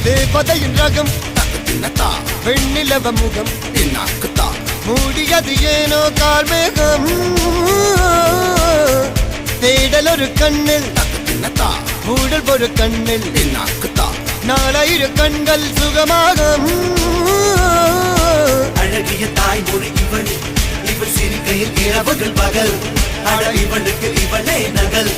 தேவதையின் ரகம் வெண்ணிலவ முகம் மூடியது ஏனோ கார்மேகம் தேடல் ஒரு கண்ணில் மூடல் ஒரு கண்ணில் 4000 கண்கள் சுகமாக அழகிய தாய்மொழி இவள் இவள் சிரிக்கையில் இரவுகள் பகல் அழ இவளுக்கு இவளே நகல்.